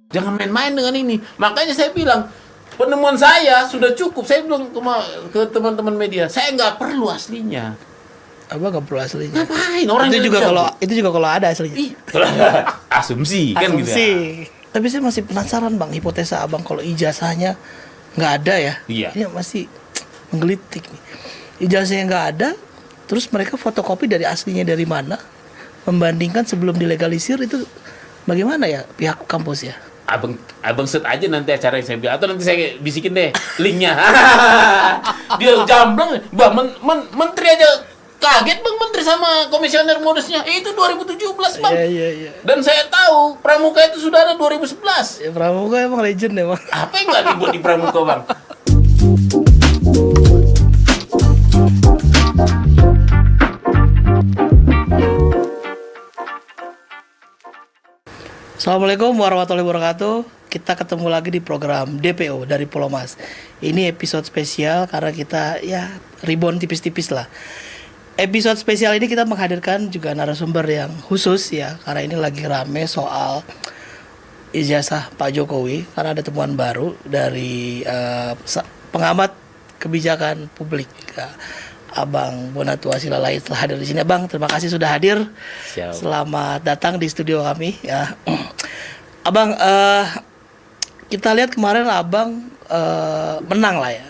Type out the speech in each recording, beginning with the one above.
Jangan main-main dengan ini. Makanya saya bilang, penemuan saya sudah cukup. Saya bilang ke teman-teman media, saya nggak perlu aslinya. Apa nggak perlu aslinya? Ngapain orang Itu juga kalau ada aslinya. Asumsi kan gitu ya. Tapi saya masih penasaran bang, hipotesa abang kalau ijazahnya nggak ada ya. Iya. Ini masih menggelitik nih. Ijazahnya nggak ada, terus mereka fotokopi dari aslinya dari mana? Membandingkan sebelum dilegalisir itu bagaimana ya pihak kampus ya? Abang set aja nanti acara yang saya bilang, atau nanti saya bisikin deh linknya. Dia jamblang, bah menteri aja kaget bang, menteri sama komisioner modusnya. Itu 2017 bang. Iya. Dan saya tahu Pramuka itu sudah ada 2011. Ya Pramuka emang legend ya bang. Apa yang nggak dibuat di Pramuka bang? Assalamualaikum warahmatullahi wabarakatuh. Kita ketemu lagi di program DPO dari Pulau Mas. Ini episode spesial karena kita ya rebound tipis-tipis lah. Episode spesial ini kita menghadirkan juga narasumber yang khusus ya, karena ini lagi rame soal ijazah Pak Jokowi, karena ada temuan baru dari pengamat kebijakan publik ya. Abang Bonatua Silalai telah hadir di sini. Abang, terima kasih sudah hadir. Siap. Selamat datang di studio kami ya. Abang, kita lihat kemarin abang menang lah ya.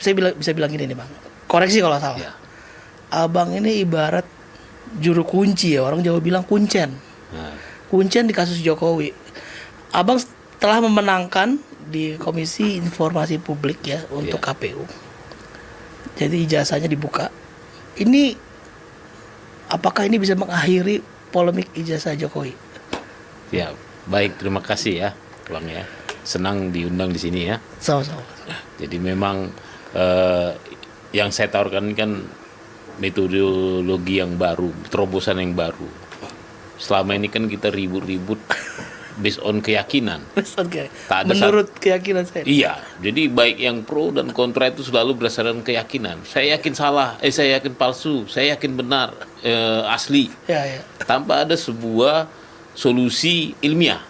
Saya bisa bilang gini nih bang. Koreksi kalau salah. Ya. Abang ini ibarat juru kunci ya, orang Jawa bilang kuncen. Kuncen di kasus Jokowi. Abang telah memenangkan di Komisi Informasi Publik ya untuk KPU. Jadi ijazahnya dibuka. Ini apakah ini bisa mengakhiri polemik ijazah Jokowi? Ya, baik, terima kasih ya, Bang ya. Senang diundang di sini ya. Sama-sama. Jadi memang yang saya tawarkan kan metodologi yang baru, terobosan yang baru. Selama ini kan kita ribut-ribut based on keyakinan. Menurut keyakinan saya. Iya, jadi baik yang pro dan kontra itu selalu berdasarkan keyakinan. Saya yakin salah, saya yakin palsu, saya yakin benar, asli. Ya. Tanpa ada sebuah solusi ilmiah.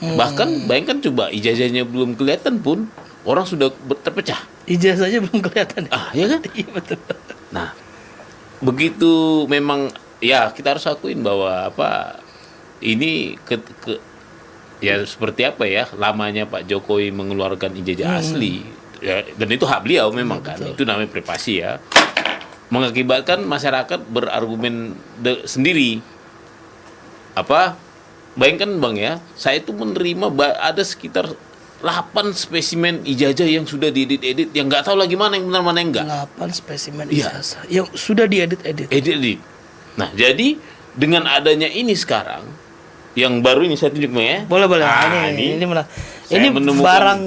Bahkan bayangkan coba ijazahnya belum kelihatan pun orang sudah terpecah. Ijazahnya belum kelihatan. Ya kan? Iya betul. Nah, begitu memang ya kita harus akuin bahwa ini ya seperti apa ya lamanya Pak Jokowi mengeluarkan ijazah asli ya, dan itu hak beliau memang kan, itu namanya privasi ya, mengakibatkan masyarakat berargumen sendiri. Bayangkan bang ya, saya itu menerima ada sekitar 8 spesimen ijazah yang sudah diedit yang nggak tahu lagi mana yang benar mana yang enggak. 8 spesimen ijazah yang sudah diedit. Nah, jadi dengan adanya ini sekarang yang baru ini saya tunjuk ya. Boleh. Ini mana? Ini barang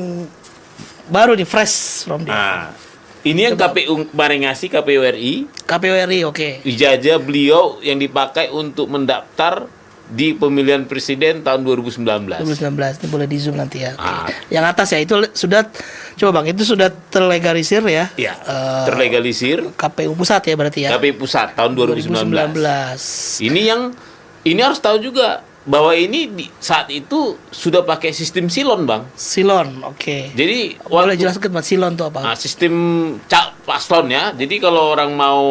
baru nih, fresh from there. Ini yang KPU kemarin ngasih, KPU RI. KPU RI, oke. Ijazah beliau yang dipakai untuk mendaftar di pemilihan presiden tahun 2019. 2019 ini boleh di zoom nanti ya. Yang atas ya itu sudah, coba bang, itu sudah terlegalisir ya? Iya, terlegalisir. KPU pusat ya berarti ya? KPU pusat tahun 2019. Ini harus tahu juga bahwa ini saat itu sudah pakai sistem silon bang. Silon, oke. Jadi boleh jelaskan mas, silon itu apa? Sistem paslon ya. Jadi kalau orang mau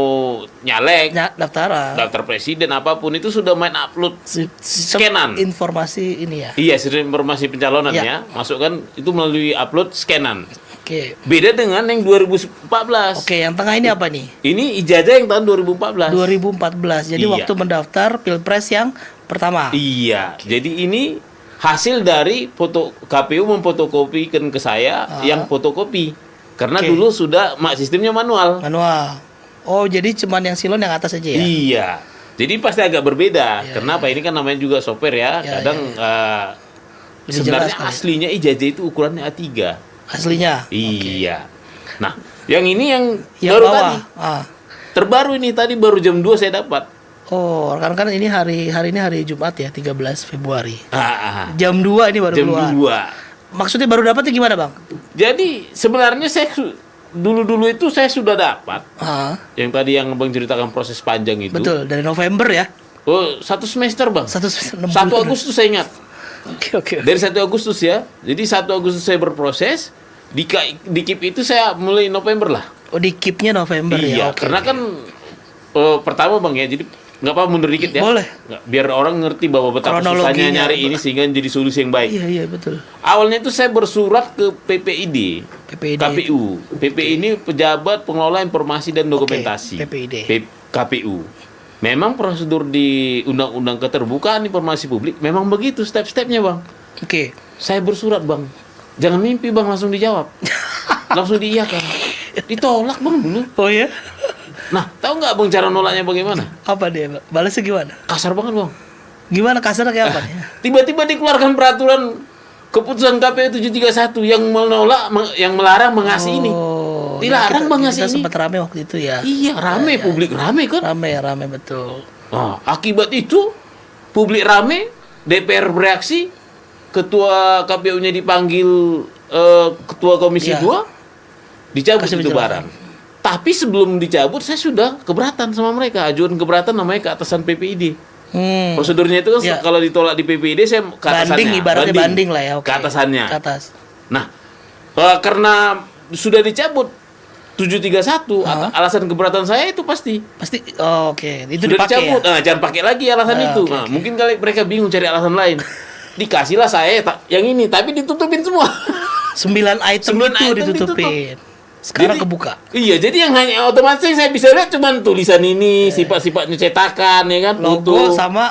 nyalek, daftar presiden apapun itu sudah main upload scanan informasi ini ya. Iya, sistem informasi pencalonan ya. Masukkan itu melalui upload scanan. Oke. Beda dengan yang 2014. Oke, yang tengah ini apa nih? Ini ijazah yang tahun 2014. 2014. Jadi waktu mendaftar Pilpres yang pertama. Iya. Jadi ini hasil dari KPU memfotokopikan ke saya yang fotokopi. Karena dulu sudah sistemnya manual. Oh, jadi cuman yang silon yang atas aja ya? Iya. Jadi pasti agak berbeda. Kenapa? Ini kan namanya juga software ya. Kadang sebenarnya aslinya ijazah itu ukurannya A3. Aslinya? Iya. Nah, yang ini yang baru bawah. tadi. Terbaru ini tadi baru jam 2 saya dapat. Oh, kan ini hari ini hari Jumat ya, 13 Februari. Jam 2 ini baru keluar. Jam 2. Maksudnya baru dapatnya gimana, Bang? Jadi, sebenarnya saya dulu itu saya sudah dapat. Yang tadi yang Bang ceritakan proses panjang itu. Betul, dari November ya. Oh, 1 semester, Bang. 1 semester, 1 Agustus saya ingat. Oke. Dari 1 Agustus ya. Jadi 1 Agustus saya berproses, di KIP itu saya mulai November lah. Oh, di KIP-nya November iya, ya. karena kan pertama Bang ya, jadi nggak apa mundur dikit ya. Boleh. Biar orang ngerti bahwa betapa susahnya nyari ini sehingga jadi solusi yang baik. Iya, betul. Awalnya itu saya bersurat ke PPID. KPU. PPI ini Pejabat Pengelola Informasi dan Dokumentasi. PPID. KPU. Memang prosedur di Undang-Undang Keterbukaan Informasi Publik memang begitu step-stepnya, Bang. Oke. Saya bersurat, Bang. Jangan mimpi, Bang, langsung dijawab. Langsung diiyakan. Ditolak, Bang, dulu. Oh ya? Nah, tahu nggak Bang cara nolaknya bagaimana? Apa dia, Bang? Balasnya gimana? Kasar banget, Bang. Gimana kasarnya kayak apa? Tiba-tiba dikeluarkan peraturan keputusan KPU 731 yang menolak, yang melarang mengasih ini. Dilarang Bang ngasih ini. Kita sempat rame waktu itu ya. Iya, rame, publik rame kan? Rame betul. Nah, akibat itu publik rame, DPR bereaksi, ketua KPU-nya dipanggil ketua Komisi 2, dicabut itu barang. Tapi sebelum dicabut saya sudah keberatan sama mereka, ajuan keberatan namanya ke atasan PPID. Prosedurnya itu kan kalau ditolak di PPID saya ke atasannya. Ibaratnya banding lah ya. Ke atasannya. Ke atas. Nah, karena sudah dicabut 731, alasan keberatan saya itu pasti. Oke. Itu sudah dipakai dicabut. ya? Nah, jangan pakai lagi alasan itu. Nah, mungkin kali mereka bingung cari alasan lain. Dikasihlah saya yang ini, tapi ditutupin semua. 9 item itu ditutupin. Sekarang jadi, kebuka. Iya, jadi yang hanya otomatis saya bisa lihat cuman tulisan ini, sifat-sifatnya cetakan ya kan, logo sama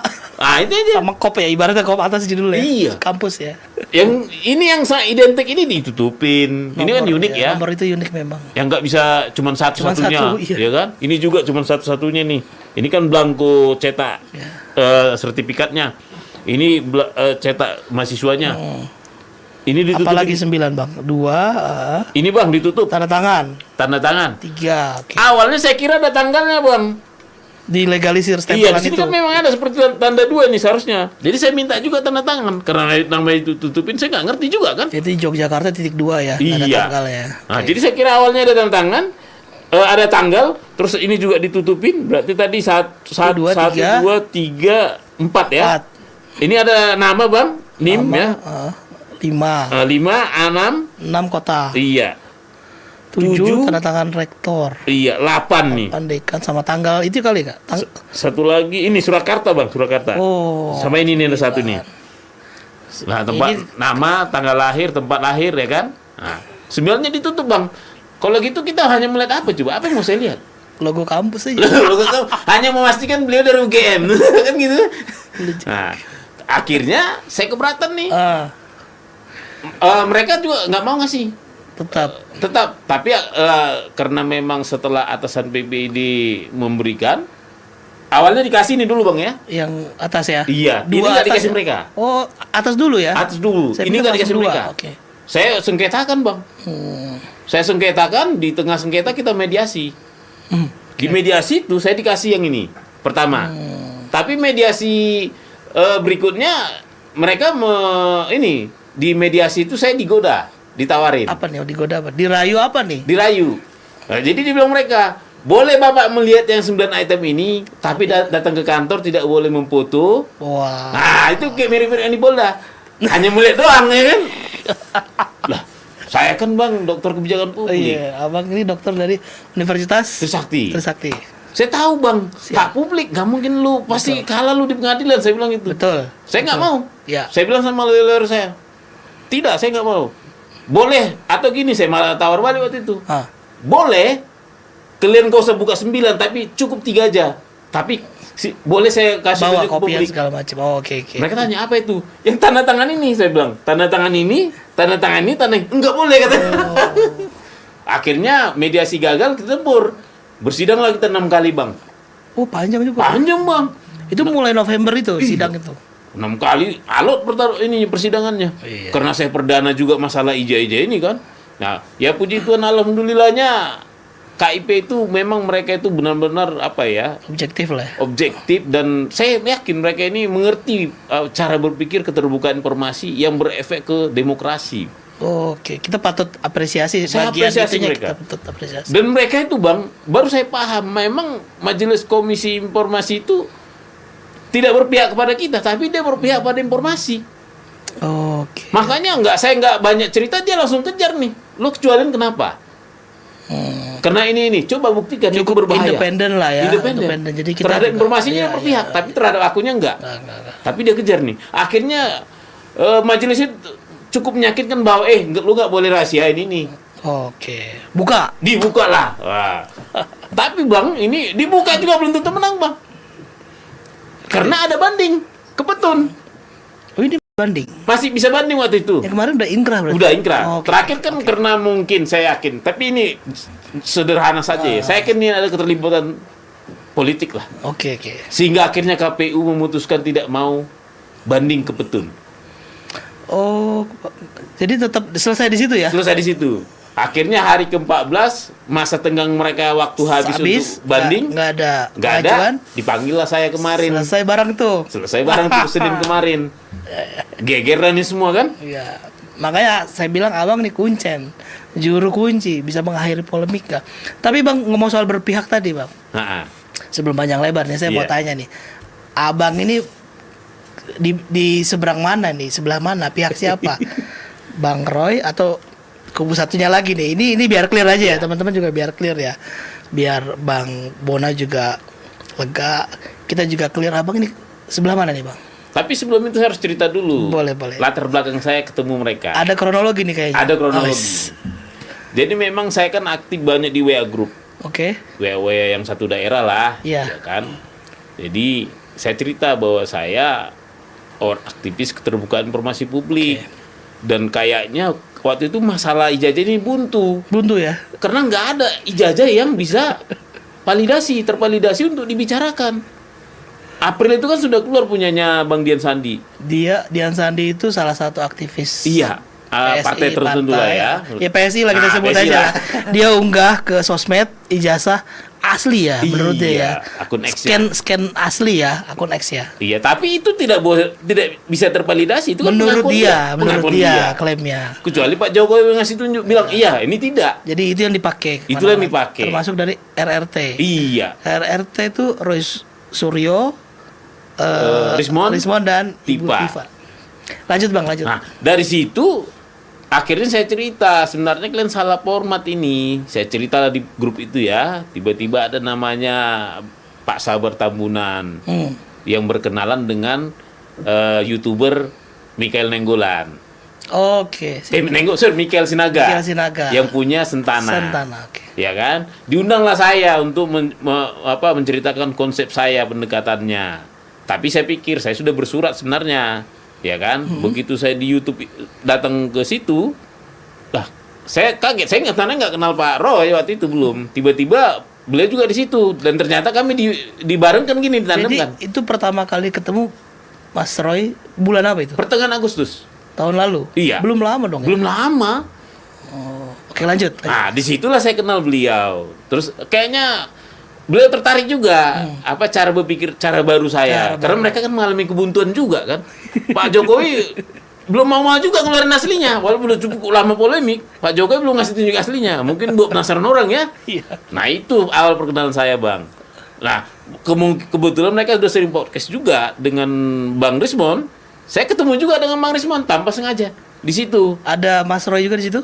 itu aja. Sama kop ya, ibaratnya kop atas judulnya. Iya. Kampus ya. Yang ini yang identik ini ditutupin. Ini kan unik ya. Nomor itu unik memang. Yang nggak bisa cuman satu-satunya, ya kan? Ini juga cuman satu-satunya nih. Ini kan blanko cetak sertifikatnya. Ini cetak mahasiswanya. Ini ditutup. Apalagi 9 Bang. 2. Ini Bang ditutup. Tanda tangan. 3. Okay. Awalnya saya kira ada tanggalnya Bang. Dilegalisir stempelan itu. Iya, di sini kan memang ada seperti tanda 2 nih seharusnya. Jadi saya minta juga tanda tangan karena namanya ditutupin saya nggak ngerti juga kan. Jadi Yogyakarta .2 ya. Iya. Ada tanggalnya. Nah, jadi saya kira awalnya ada tanda tangan, ada tanggal, terus ini juga ditutupin. Berarti tadi 1, 2, 3, 4 ya. 4. Ini ada nama Bang, NIM ya. 5, 6 kota. Iya. 7 tanda tangan rektor. Iya, 8 nih. Dekan sama tanggal itu kali Kak. Satu lagi ini Surakarta Bang, Surakarta. Sama ini nih ada satu nih. Nah, nama, tanggal lahir, tempat lahir ya kan? Nah, 9-nya ditutup Bang. Kalau gitu kita hanya melihat apa coba? Apa yang mau saya lihat? Logo kampus aja. Logo kampus. Hanya memastikan beliau dari UGM kan gitu. Nah, akhirnya saya keberatan nih. Mereka juga nggak mau ngasih. Tetap. Tapi karena memang setelah atasan PPID memberikan, awalnya dikasih nih dulu Bang ya. Yang atas ya? Iya. Ini nggak dikasih mereka. Oh, atas dulu ya? Atas dulu. Ini nggak dikasih mereka. Okay. Saya sengketakan Bang. Saya sengketakan, di tengah sengketa kita mediasi. Di mediasi itu saya dikasih yang ini pertama. Tapi mediasi berikutnya mereka ini. Di mediasi itu saya digoda, ditawarin. Apa nih? Digoda apa? Dirayu apa nih? Dirayu. Nah, jadi dibilang mereka, boleh Bapak melihat yang 9 item ini, tapi datang ke kantor tidak boleh memfoto. Wah. Nah, itu kayak mirip-mirip yang di Polda. Hanya melihat doang ya kan? Lah, saya kan Bang dokter kebijakan publik. Iya, Abang ini dokter dari Universitas Trisakti. Saya tahu Bang, hak publik nggak mungkin lu pasti kalah lu di pengadilan, saya bilang itu. Betul. Saya nggak mau. Ya. Saya bilang sama lawyer saya, tidak, saya nggak mau. Boleh atau gini, saya malah tawar balik waktu itu. Boleh, kalian gak usah buka 9, tapi cukup 3 aja. Tapi boleh saya kasih bawa tunjuk kopian publik. segala macam. Oh, oke. Mereka tanya apa itu? Yang tanda tangan ini, saya bilang. Tanda tangan ini, tanda tangan ini, enggak boleh katanya. Akhirnya mediasi gagal, kita bersidang lagi kita 6 kali Bang. Oh, panjang juga. Panjang Bang. Itu mulai November itu sidang itu. 6 kali alot persidangannya. Iya. Karena saya perdana juga masalah ija-ija ini kan. Nah, ya puji Tuhan alhamdulillahnya KIP itu memang mereka itu benar-benar apa ya? Objektif lah. Objektif, dan saya yakin mereka ini mengerti cara berpikir keterbukaan informasi yang berefek ke demokrasi. Oke, kita patut apresiasi. Saya apresiasi mereka. Kita patut apresiasi. Dan mereka itu Bang, baru saya paham memang Majelis Komisi Informasi itu tidak berpihak kepada kita, tapi dia berpihak pada informasi. Oke. Makanya saya nggak banyak cerita, dia langsung kejar nih. Lo kecualiin kenapa? Karena ini coba buktikan itu berbahaya. Independen lah ya. Independen. Jadi kita terhadap juga, informasinya berpihak, tapi terhadap akunnya enggak. Tapi dia kejar nih. Akhirnya majelis itu cukup menyakitkan bahwa lu nggak boleh rahasiain ini. Oke. Dibuka lah. Wah. Tapi Bang, ini dibuka juga belum tentu menang, Bang. Karena ada banding ke Petun. Oh, ini banding. Masih bisa banding waktu itu. Yang kemarin udah inkrah berarti. Udah inkrah. Terakhir kan karena mungkin saya yakin, tapi ini sederhana saja ya. Saya yakin ini ada keterlibatan politik lah. Oke. Sehingga akhirnya KPU memutuskan tidak mau banding ke Petun. Oh, jadi tetap selesai di situ ya? Selesai di situ. Akhirnya hari ke-14 masa tenggang mereka waktu habis untuk banding. Nggak ada. Dipanggil lah saya kemarin. Selesai barang tuh Senin kemarin. Gegeran nih semua kan? Iya. Makanya saya bilang abang nih kuncen, juru kunci, bisa mengakhiri polemik gak? Tapi Bang ngomong soal berpihak tadi Bang. Sebelum panjang lebar nih saya mau tanya nih, abang ini di seberang mana nih? Sebelah mana? Pihak siapa? Bang Roy atau kubu satunya lagi nih? Ini biar clear aja ya, teman-teman juga biar clear ya. Biar Bang Bona juga lega, kita juga clear. Abang ini sebelah mana nih Bang? Tapi sebelum itu saya harus cerita dulu. Boleh. Latar belakang saya ketemu mereka. Ada kronologi nih kayaknya. Ada kronologi. Jadi memang saya kan aktif banyak di WA group. Oke. WA yang satu daerah lah. Iya. Ya kan. Jadi saya cerita bahwa saya aktivis keterbukaan informasi publik. Dan kayaknya waktu itu masalah ijazah ini buntu ya. Karena nggak ada ijazah yang bisa tervalidasi untuk dibicarakan. April itu kan sudah keluar punyanya Bang Dian Sandi. Dian Sandi itu salah satu aktivis. Iya. Partai tertentu lah ya. Ya PSI lah kita sebut PSI aja. lah. Dia unggah ke sosmed ijazah asli ya menurut dia ya. Akun X scan asli ya, akun X ya. Iya, tapi itu tidak bisa tervalidasi. Itu menurut kan dia klaimnya. Kecuali Pak Jokowi ngasih tunjuk bilang iya, ini tidak. Jadi itu yang dipakai. Itulah yang dipakai. Termasuk dari RRT. Iya. RRT itu Roy Suryo, Rismon dan Ibu Tifa. Lanjut Bang. Nah, dari situ akhirnya saya cerita, sebenarnya kalian salah format ini. Saya cerita di grup itu ya, tiba-tiba ada namanya Pak Sabar Tambunan yang berkenalan dengan YouTuber Mikael Nenggolan. Oke. Mikael Sinaga. Yang punya Sentana. Ya kan? Diundanglah saya untuk menceritakan konsep saya, pendekatannya. Tapi saya pikir saya sudah bersurat sebenarnya. Ya kan? Begitu saya di YouTube datang ke situ, saya kaget. Saya nggak kenal Pak Roy waktu itu belum. Tiba-tiba beliau juga di situ dan ternyata kami dibarengkan gini, ditandemkan. Jadi itu pertama kali ketemu Mas Roy bulan apa itu? Pertengahan Agustus tahun lalu. Iya. Belum lama dong. Belum lama. Oke, lanjut. Nah, disitulah saya kenal beliau. Terus kayaknya beliau tertarik juga cara baru saya. Karena mereka kan mengalami kebuntuan juga kan. Pak Jokowi belum mau juga ngeluarin aslinya, walaupun udah cukup lama polemik. Pak Jokowi belum ngasih tunjuk aslinya. Mungkin buat penasaran orang ya. Nah, itu awal perkenalan saya, Bang. Nah, kebetulan mereka sudah sering podcast juga dengan Bang Rismon. Saya ketemu juga dengan Bang Rismon tanpa sengaja di situ. Ada Mas Roy juga di situ?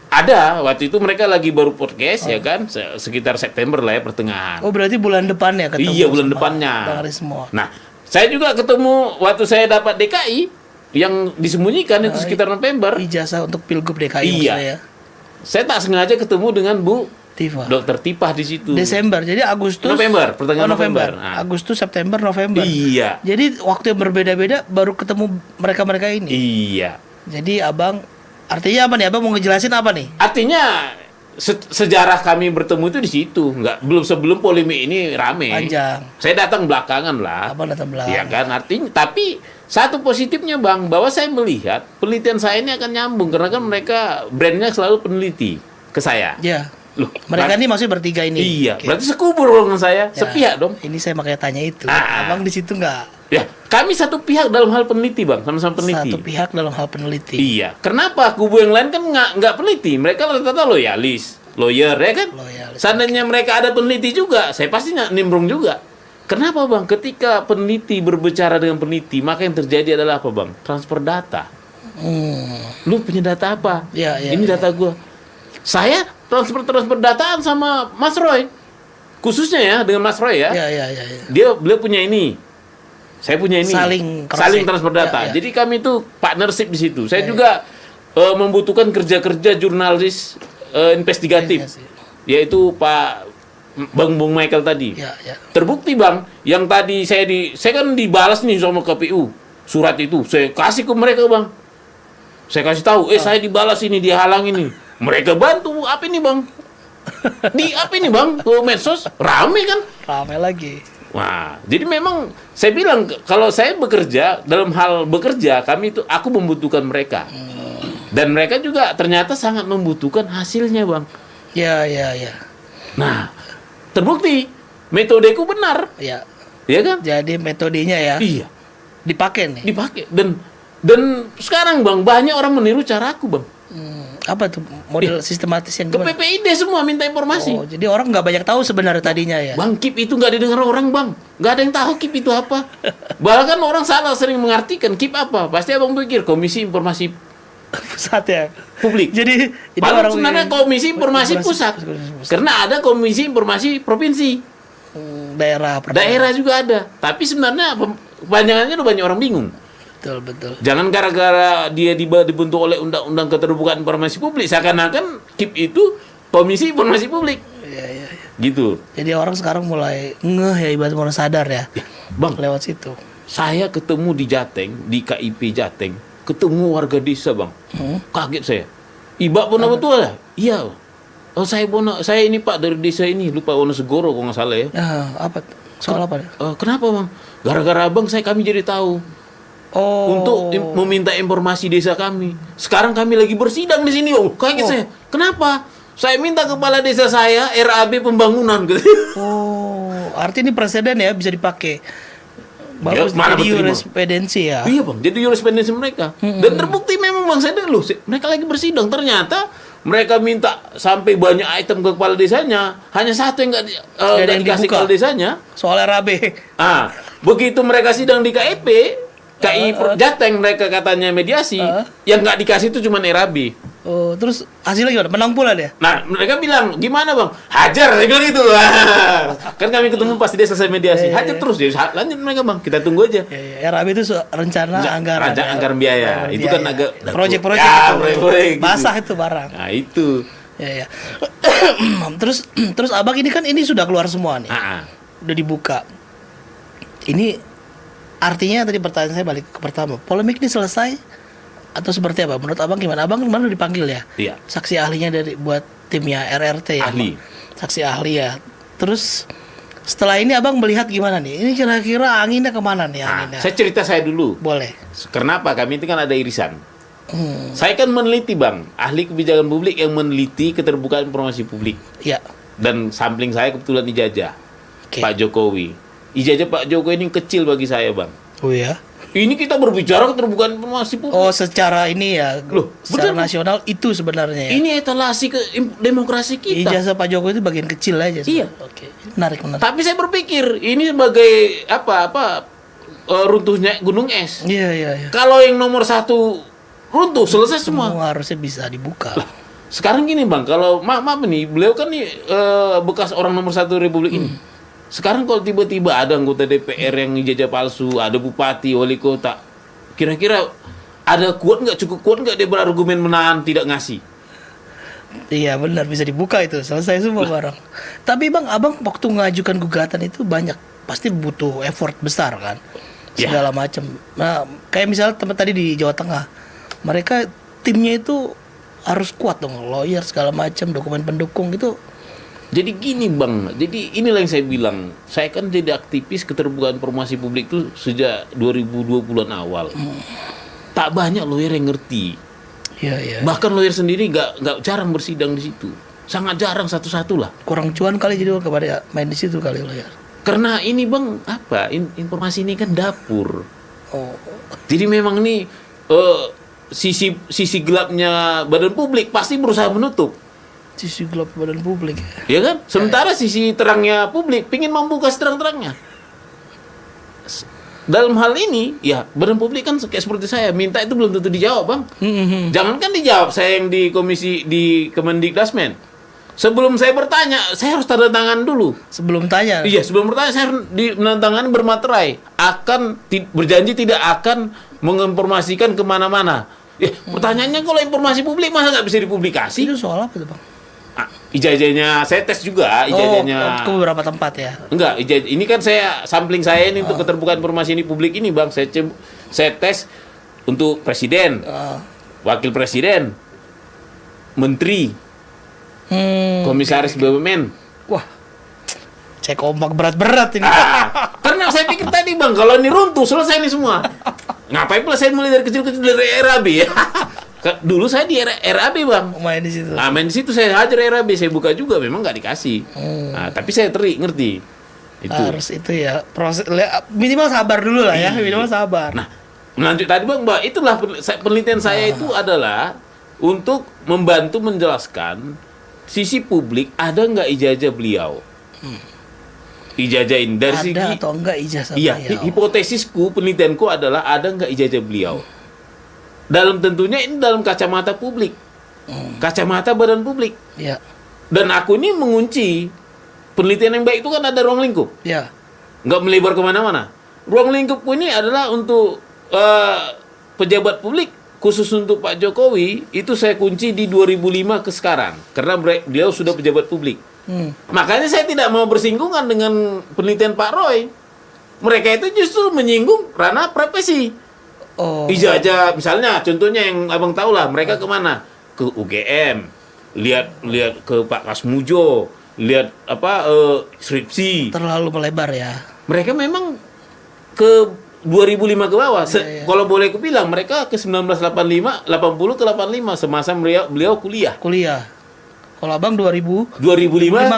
Ada, waktu itu mereka lagi baru podcast ya kan, sekitar September lah ya, pertengahan. Oh, berarti bulan depan ya ketemu? Iya, bulan depannya. Bang Rismon. Nah, saya juga ketemu waktu saya dapat DKI yang disembunyikan itu sekitar November. Ijazah untuk Pilgub DKI. Iya. Saya tak sengaja ketemu dengan Bu Tifa. Dokter Tipah di situ. Desember, jadi Agustus. Pertengahan November. Nah. Agustus, September, November. Iya. Jadi waktu yang berbeda-beda baru ketemu mereka ini. Iya. Jadi abang, artinya apa nih? Abang mau ngejelasin apa nih? Artinya sejarah kami bertemu itu di situ, belum sebelum polemik ini rame. Panjang. Saya datang belakangan lah. Abang datang belakangan. Ya kan, artinya. Tapi satu positifnya Bang, bahwa saya melihat penelitian saya ini akan nyambung karena kan mereka brandnya selalu peneliti ke saya. Iya. Loh, mereka ini maksudnya bertiga ini. Iya, berarti sekubur dengan saya, sepihak dong. Ini saya makanya tanya itu. Abang di situ nggak? Ya, kami satu pihak dalam hal peneliti, Bang, sama-sama peneliti. Satu pihak dalam hal peneliti. Iya. Kenapa kubu yang lain kan nggak peneliti? Mereka rata-rata loyalis, lawyer, ya kan? Loyalis. Seandainya mereka ada peneliti juga, saya pasti nimbrung juga. Kenapa, Bang? Ketika peneliti berbicara dengan peneliti, maka yang terjadi adalah apa, Bang? Transfer data. Lu punya data apa? Ya, Ini data gua. Saya transfer dataan sama Mas Roy. Khususnya ya dengan Mas Roy ya. Beliau punya ini. Saya punya ini. Saling transfer data. Jadi kami itu partnership di situ. Saya juga membutuhkan kerja-kerja jurnalis investigatif. Yaitu Pak Bung Michael tadi. Terbukti Bang, yang tadi saya kan dibalas nih sama KPU. Surat itu saya kasih ke mereka Bang. Saya kasih tahu, saya dibalas ini, dihalang ini. Mereka bantu, apa ini Bang? Apa ini Bang? Ke medsos, rame kan? Rame lagi. Wah, jadi memang saya bilang kalau saya bekerja, dalam hal bekerja, aku membutuhkan mereka. Dan mereka juga ternyata sangat membutuhkan hasilnya Bang. Ya. Nah, terbukti metodeku benar. Ya kan? Jadi metodenya ya. Iya. Dipakai nih. Dipakai dan sekarang Bang banyak orang meniru caraku Bang. Apa tuh model sistematis yang gimana? Ke PPID semua minta informasi. Oh, jadi orang nggak banyak tahu sebenarnya tadinya ya. Bang, KIP itu nggak didengar orang Bang. Nggak ada yang tahu KIP itu apa. Bahkan orang salah sering mengartikan KIP apa. Pasti Abang pikir Komisi Informasi Pusat ya. Publik. Jadi orang sebenarnya Komisi Informasi Pusat. Karena ada Komisi Informasi Provinsi. Daerah juga ada. Tapi sebenarnya kepanjangannya udah banyak orang bingung. Betul. Jangan gara-gara dia dibentuk oleh Undang-Undang Keterbukaan Informasi Publik seakan-akan KIP itu Komisi Informasi Publik. Iya. Gitu. Jadi orang sekarang mulai ya ibarat mulai sadar ya. Bang, lewat situ. Saya ketemu di Jateng, di KIP Jateng, ketemu warga desa Bang. Kaget saya. Iba pun betul ya? Iya. Oh, saya ini Pak dari desa ini, lupa Wonosegoro kalau nggak salah ya. Apa? Soal apa? Kenapa Bang? Gara-gara Bang kami jadi tahu. Untuk meminta informasi desa kami. Sekarang kami lagi bersidang di sini. Kaget saya. Kenapa? Saya minta kepala desa saya RAB pembangunan. Artinya ini presiden ya, bisa dipakai. Bagus jadi jurisprudensi ya. Iya Bang, jadi jurisprudensi mereka. Dan terbukti memang Bang mereka lagi bersidang. Ternyata mereka minta sampai banyak item ke kepala desanya, hanya satu yang nggak dikasih kepala desanya. Soal RAB. Begitu mereka sidang di KIP, KI Jateng mereka katanya mediasi, yang nggak dikasih itu cuma RAB. Terus hasilnya gimana? Menang pula dia? Nah, mereka bilang, gimana Bang? Hajar, saya bilang gitu. Kan kami ketemu pas dia selesai mediasi. Hajar terus, ya lanjut mereka Bang, kita tunggu aja. RAB itu rencana anggaran. Anggaran biaya. Itu kan agak proyek-proyek gitu. Basah itu barang. Nah, itu. Ya. terus Abang ini kan sudah keluar semua nih. Udah dibuka. Ini artinya tadi pertanyaan saya balik ke pertama. Polemik ini selesai atau seperti apa? Menurut Abang gimana? Abang kemarin udah dipanggil ya? Iya. Saksi ahlinya buat timnya RRT ya? Ahli. Saksi ahli ya. Terus setelah ini Abang melihat gimana nih? Ini kira-kira anginnya kemana nih anginnya? Saya cerita saya dulu. Boleh. Kenapa? Kami itu kan ada irisan. Saya kan meneliti Bang, ahli kebijakan publik yang meneliti keterbukaan informasi publik. Iya. Dan sampling saya kebetulan ijazah Pak Jokowi. Ijazah Pak Jokowi ini kecil bagi saya Bang. Oh ya. Ini kita berbicara keterbukaan informasi publik. Secara ini ya. Secara nasional itu sebenarnya ya. Ini etalasi demokrasi kita. Ijazah Pak Jokowi itu bagian kecil aja. Iya. Oke. Menarik. Tapi saya berpikir ini sebagai runtuhnya gunung es. Iya. Kalau yang nomor 1 runtuh selesai semua. Harusnya bisa dibuka. Sekarang gini Bang, kalau maaf nih, beliau kan nih bekas orang nomor 1 Republik ini. Sekarang kalau tiba-tiba ada anggota DPR yang ijazah palsu, ada bupati, wali kota, kira-kira cukup kuat nggak dia berargumen menahan tidak ngasih? Iya benar, bisa dibuka itu, selesai semua barang. Tapi Bang, Abang waktu mengajukan gugatan itu pasti butuh effort besar kan, segala macam. Nah, kayak misalnya teman tadi di Jawa Tengah, mereka timnya itu harus kuat dong, lawyer segala macam, dokumen pendukung gitu. Jadi gini Bang, jadi inilah yang saya bilang, saya kan jadi aktivis keterbukaan informasi publik itu sejak 2020-an awal. Tak banyak lawyer yang ngerti. Iya. Bahkan lawyer sendiri nggak jarang bersidang di situ, sangat jarang satu-satu lah. Kurang cuan kali jadi kepada main di situ kali lawyer. Karena ini Bang, informasi ini kan dapur. Jadi memang nih sisi gelapnya badan publik pasti berusaha menutup. Sisi gelap badan publik. Ya kan? Sementara sisi terangnya publik pingin membuka seterang-terangnya. dalam hal ini, ya badan publik kan kayak seperti saya minta itu belum tentu dijawab, Bang. Jangankan dijawab, saya yang di komisi di Kemendikdasmen. Sebelum saya bertanya, saya harus tanda tangan dulu. Sebelum tanya. Iya, sebelum bertanya saya harus menandatangani bermaterai. Berjanji tidak akan menginformasikan kemana-mana. Ya, pertanyaannya kalau informasi publik masa nggak bisa dipublikasi? Itu soal apa tuh, Bang? Ijazahnya saya tes juga, ijazahnya. Ke beberapa tempat ya? Enggak, ini kan sampling saya ini untuk keterbukaan informasi ini publik ini, Bang. Saya tes untuk presiden, wakil presiden, menteri, komisaris BUMN. Wah, cek ombak berat-berat ini. Karena saya pikir tadi, Bang, kalau ini runtuh selesai ini semua. Ngapain pula saya mulai dari kecil-kecil dari RAB ya? Dulu saya di RAB, Bang. Main di situ. Main di situ saya hajar RAB, saya buka juga, memang nggak dikasih. Tapi saya ngerti. Itu. Harus itu ya, proses minimal sabar dulu lah ya, minimal sabar. Nah, melanjut tadi, Bang, itulah penelitian saya itu adalah untuk membantu menjelaskan sisi publik ada nggak ijazah beliau. Ijazah ini dari segi atau enggak ijazah iya, beliau. Hipotesisku, penelitianku adalah ada nggak ijazah beliau. Dalam tentunya ini dalam kacamata publik. Kacamata badan publik. Ya. Dan aku ini mengunci penelitian yang baik itu kan ada ruang lingkup. Ya. Nggak melebar kemana-mana. Ruang lingkupku ini adalah untuk pejabat publik, khusus untuk Pak Jokowi, itu saya kunci di 2005 ke sekarang. Karena beliau sudah pejabat publik. Makanya saya tidak mau bersinggungan dengan penelitian Pak Roy. Mereka itu justru menyinggung ranah profesi. Ijazah misalnya, contohnya yang abang tahu lah, mereka kemana? Ke UGM, lihat ke Pak Kasmujo, lihat skripsi. Terlalu melebar ya. Mereka memang ke 2005 ke bawah. Kalau boleh aku bilang, mereka ke 1985, 80 ke 85 semasa beliau kuliah. Kalau abang 2005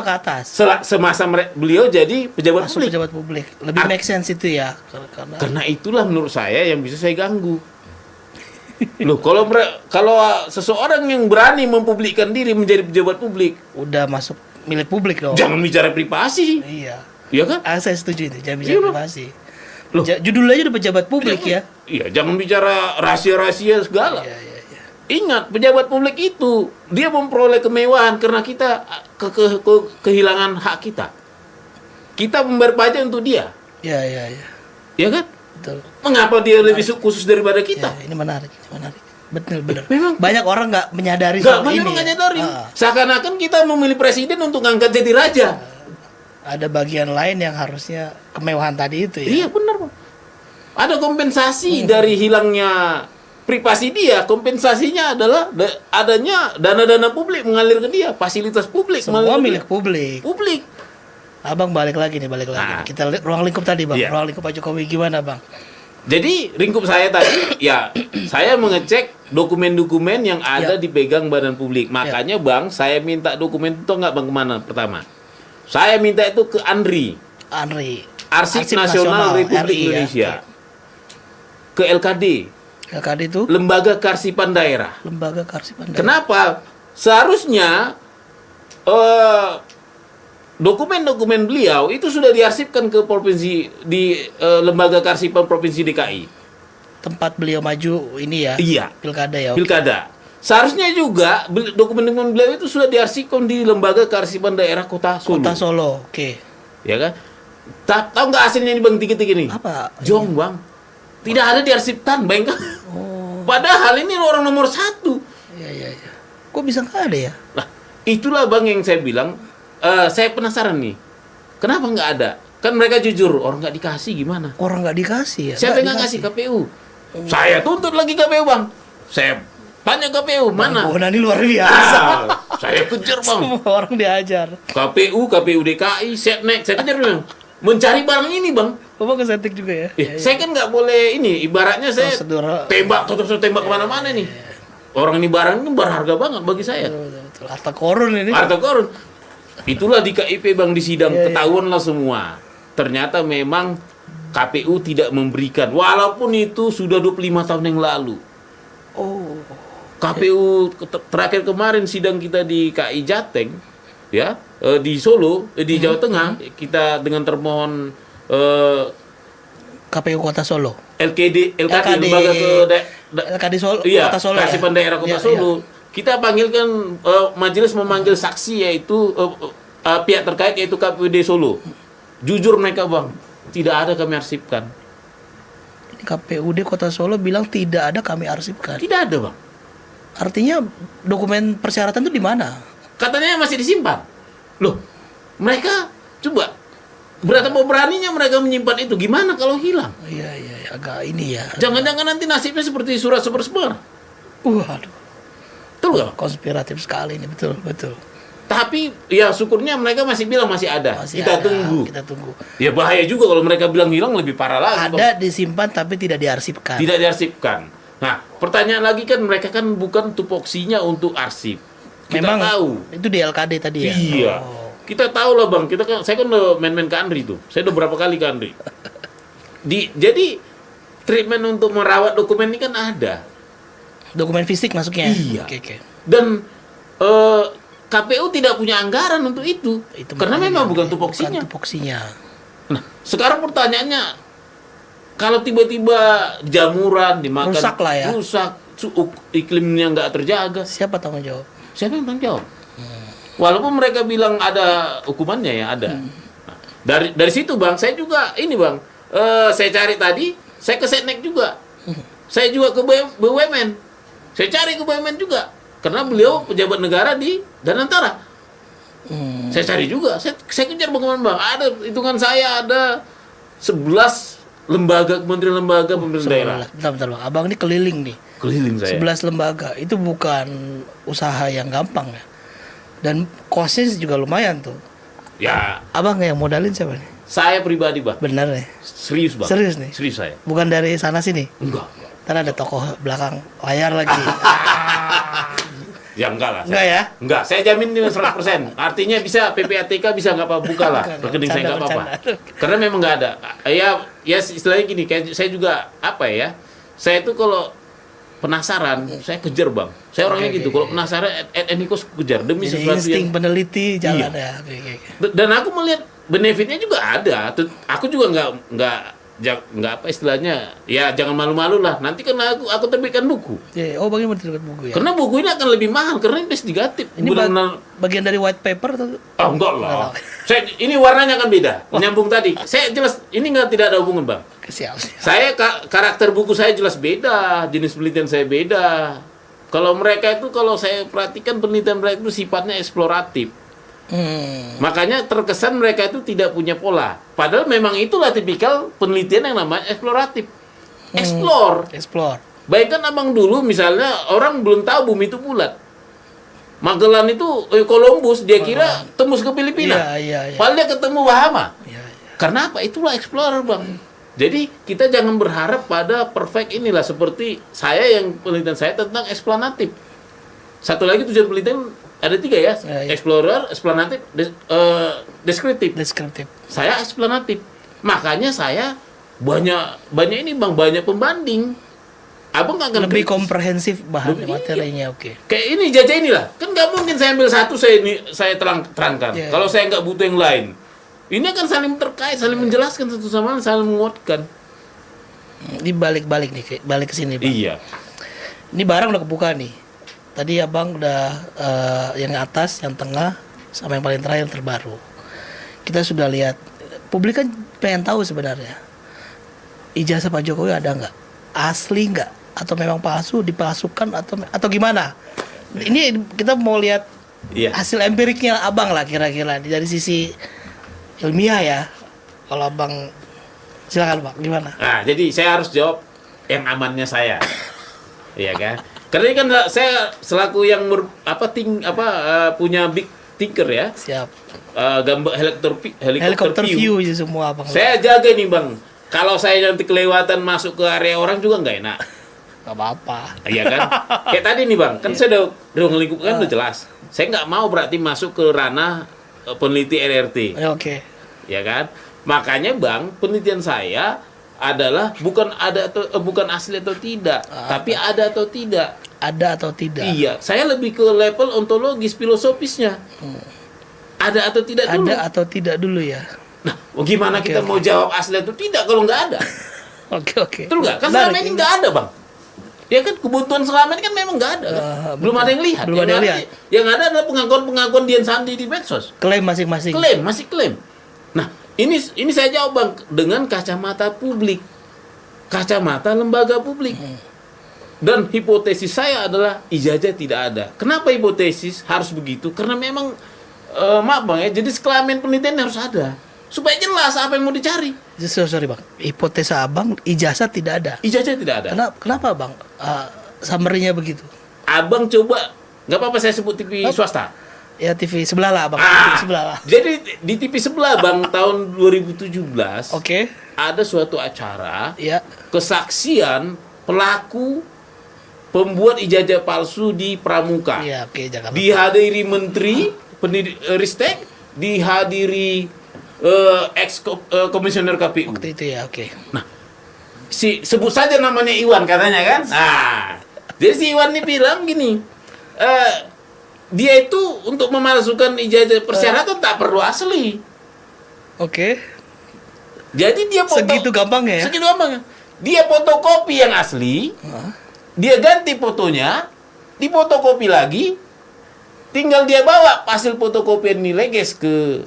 ke atas. Semasa beliau jadi pejabat publik. Pejabat publik. Lebih make sense itu ya. Karena itulah menurut saya yang bisa saya ganggu. Loh, kalau seseorang yang berani mempublikkan diri menjadi pejabat publik, udah masuk milik publik dong. Jangan bicara privasi. Iya. Iya kan? Saya setuju itu, jangan bicara privasi. Loh, judulnya udah pejabat publik ya. Iya, jangan bicara rahasia-rahasia segala. Iya. Ingat, pejabat publik itu dia memperoleh kemewahan karena kita kehilangan hak kita. Kita membayar pajak untuk dia. Iya. Iya kan? Betul. Mengapa dia lebih khusus daripada kita? Ya, ini menarik. Benar. Memang banyak orang nggak menyadari soal ini. Nggak menyadari. Seakan-akan kita memilih presiden untuk ngangkat jadi raja. Ada bagian lain yang harusnya kemewahan tadi itu ya. Iya, benar, Bang. Ada kompensasi dari hilangnya privasi dia. Kompensasinya adalah adanya dana-dana publik mengalir ke dia, fasilitas publik. Semua milik publik. Publik. Abang balik lagi. Kita lihat ruang lingkup tadi, Bang. Iya. Ruang lingkup Pak Jokowi gimana, Bang? Jadi lingkup saya tadi, ya saya mengecek dokumen-dokumen yang ada dipegang badan publik. Makanya, Bang, saya minta dokumen itu nggak, Bang, kemana pertama? Saya minta itu ke ANRI. Arsip Nasional Republik RI, Indonesia. Ya. Ke LKD. LKD itu? Lembaga Kearsipan Daerah. Kenapa? Seharusnya dokumen-dokumen beliau itu sudah diarsipkan ke provinsi di Lembaga Kearsipan Provinsi DKI. Tempat beliau maju ini ya? Iya. Pilkada ya? Pilkada. Seharusnya juga dokumen-dokumen beliau itu sudah diarsipkan di Lembaga Kearsipan Daerah Kota Solo. Oke. Ya kan? Tahu nggak hasilnya ini, Bang, tiga-tiga ini? Apa? Jong, Bang. Tidak ada diarsipkan, Bang. Padahal ini orang nomor 1. Iya. Kok bisa nggak ada ya? Nah, itulah, Bang, yang saya bilang. Saya penasaran nih. Kenapa nggak ada? Kan mereka jujur, orang nggak dikasih gimana? Orang nggak dikasih ya? Siapa yang nggak kasih? KPU. Saya tuntut lagi KPU, Bang. Saya tanya KPU, mana? Oh, ini luar biasa. Saya kejar, Bang. Semua orang diajar. KPU DKI, Setnek, saya kejar, Bang. Mencari barang ini, Bang. Bapak ke Setnek juga ya? Saya kan nggak boleh ini, ibaratnya saya tembak kemana-mana nih. Orang ini barang ini berharga banget bagi saya. Betul. Harta korun ini. Itulah di KIP, Bang, di sidang ketahuanlah semua. Ternyata memang KPU tidak memberikan, walaupun itu sudah 25 tahun yang lalu. KPU terakhir kemarin sidang kita di KI Jateng, ya, di Solo, di Jawa Tengah, kita dengan termohon KPU Kota Solo. LKD lembaga LKD Solo, iya, Kota Solo. Kearsipan Daerah Kota Solo. Kita panggilkan majelis memanggil saksi yaitu pihak terkait yaitu KPUD Solo. Jujur mereka bang, tidak ada kami arsipkan. Ini KPUD Kota Solo bilang tidak ada kami arsipkan. Tidak ada bang. Artinya dokumen persyaratan itu di mana? Katanya masih disimpan. Loh, mereka coba berapa beraninya mereka menyimpan itu? Gimana kalau hilang? Iya, agak ini ya. Jangan-jangan nanti nasibnya seperti surat seper-seper. Aduh. Betul nggak? Konspiratif sekali ini, betul. Tapi ya syukurnya mereka masih bilang masih ada. Kita tunggu. Ya bahaya juga kalau mereka bilang hilang, lebih parah lagi. Ada disimpan tapi tidak diarsipkan. Tidak diarsipkan. Nah, pertanyaan lagi kan mereka kan bukan tupoksinya untuk arsip. Kita memang tahu. Itu di LKD tadi ya. Iya. Kita tahu lah bang. Saya kan udah main-main ke Andri tuh. Saya udah berapa kali ke Andri. Jadi treatment untuk merawat dokumen ini kan ada. Dokumen fisik masuknya. Iya. Oke. Dan KPU tidak punya anggaran untuk itu karena memang bukan tupoksinya. Nah, sekarang pertanyaannya, kalau tiba-tiba jamuran dimakan, rusak, iklimnya nggak terjaga, siapa tanggung jawab? Siapa yang tanggung jawab? Walaupun mereka bilang ada hukumannya ya ada. Nah, dari situ bang, saya juga ini bang, saya cari tadi, saya ke Setnek juga, saya juga ke BUMN. Saya cari ke BUMN juga, karena beliau pejabat negara di Danantara. Saya cari juga, saya kejar bagaimana bang. Ada hitungan saya ada 11 lembaga, kementerian lembaga pemerintah daerah. Bentar bang, abang ini keliling nih. Keliling saya. 11 lembaga, itu bukan usaha yang gampang ya. Dan kosnya juga lumayan tuh. Ya. Abang yang modalin siapa nih? Saya pribadi bang. Benar nih. Serius bang. Serius nih. Serius saya. Bukan dari sana sini. Enggak. Ntar ada tokoh belakang layar lagi. Ya enggak lah. Enggak ya? Enggak, saya jamin ini 100%. Artinya bisa PPATK bisa nggak apa buka lah. Rekening saya nggak apa-apa. Karena memang nggak ada. Ya istilahnya gini, kayak saya juga apa ya? Saya itu kalau penasaran, saya kejar bang. Saya orangnya gitu. Kalau penasaran, enikos kejar demi jadi sesuatu insting yang peneliti jalan iya. Ya. Dan aku melihat benefitnya juga ada. Aku juga nggak apa istilahnya, ya jangan malu-malu lah. Nanti kan aku terbitkan buku. Oh, bagaimana terbit buku ya? Karena buku ini akan lebih mahal karena investigatif. Ini bagian dari white paper atau? Oh, enggak lah. Ini warnanya kan beda. Menyambung tadi. Saya jelas ini tidak ada hubungan bang. Siap. Saya karakter buku saya jelas beda, jenis penelitian saya beda. Kalau mereka itu, kalau saya perhatikan penelitian mereka itu sifatnya eksploratif. Makanya terkesan mereka itu tidak punya pola. Padahal memang itulah tipikal penelitian yang namanya eksploratif. Explore. Bayangkan abang dulu misalnya orang belum tahu bumi itu bulat. Magellan itu Columbus dia kira tembus ke Filipina. Iya. Padahal dia ketemu Bahama. Iya. Karena apa? Itulah explorer bang. Jadi kita jangan berharap pada perfect inilah, seperti saya yang penelitian saya tentang eksplanatif. Satu lagi tujuan penelitian ada 3 ya, explorer, explanatif, deskriptif. Saya explanatif. Makanya saya banyak ini bang, banyak pembanding. Abang akan lebih komprehensif bahan materinya, oke. Kayak ini jajah inilah, kan nggak mungkin saya ambil satu saya terangkan. Yeah. Kalau saya nggak butuh yang lain, ini akan saling terkait, saling menjelaskan satu sama lain, saling menguatkan. Ini balik ke sini, Bang. Iya. Ini barang udah kebuka nih. Tadi abang udah yang atas, yang tengah, sama yang paling terakhir yang terbaru. Kita sudah lihat. Publik kan pengen tahu sebenarnya. Ijazah Pak Jokowi ada nggak? Asli nggak? Atau memang palsu, dipalsukan atau gimana? Ini kita mau lihat hasil empiriknya abang lah kira-kira dari sisi ilmiah ya. Kalau abang silakan Pak, gimana? Nah, jadi saya harus jawab yang amannya saya. Iya kan? Karena ini kan saya selaku yang punya big thinker ya. Siap. Gambar helikopter view semua abang. Saya jaga nih bang. Kalau saya nanti kelewatan masuk ke area orang juga nggak enak. Gak apa-apa. Iya kan? Kayak tadi nih bang, kan saya udah ngelingkupkan udah jelas. Saya nggak mau berarti masuk ke ranah peneliti RRT. Oke. Ya kan? Makanya bang, penelitian saya adalah bukan asli atau tidak, tapi ada atau tidak. Ada atau tidak. Iya, saya lebih ke level ontologis, filosofisnya. Ada atau tidak dulu. Ada atau tidak dulu ya. Nah, gimana kita mau jawab asli atau tidak kalau nggak ada? Oke. Betul nggak? Kan selama ini nggak ada, Bang. Ya kan kebutuhan selama ini kan memang nggak ada. Belum ada yang lihat. Yang ada adalah pengakuan Dian Sandi di medsos. Klaim masing-masing. Masih klaim. Nah, ini saya jawab, Bang, dengan kacamata publik. Kacamata lembaga publik. Dan hipotesis saya adalah ijazah tidak ada. Kenapa hipotesis harus begitu? Karena memang maaf, Bang ya, jadi kelamin penelitian harus ada. Supaya jelas apa yang mau dicari. Sorry Bang, hipotesa Abang ijazah tidak ada. Ijazah tidak ada. Kenapa Bang? Summary-nya begitu. Abang coba, nggak apa-apa saya sebut TV swasta. Ya TV sebelah lah Bang. TV sebelah lah. Jadi di TV sebelah Bang tahun 2017. Oke. Ada suatu acara. Ya. Kesaksian pelaku pembuat ijazah palsu di Pramuka. Iya, oke, Jakarta. Dihadiri Menteri Ristek, dihadiri komisioner KPU. Waktu itu ya, oke. Nah, sebut saja namanya Iwan katanya kan. Nah, jadi si Iwan ini bilang gini, dia itu untuk memalsukan ijazah persyaratan tak perlu asli. Oke. Jadi dia segitu gampangnya ya? Segitu gampangnya. Dia fotokopi yang asli, dia ganti fotonya, difotokopi lagi, tinggal dia bawa hasil fotokopian nilai guys ke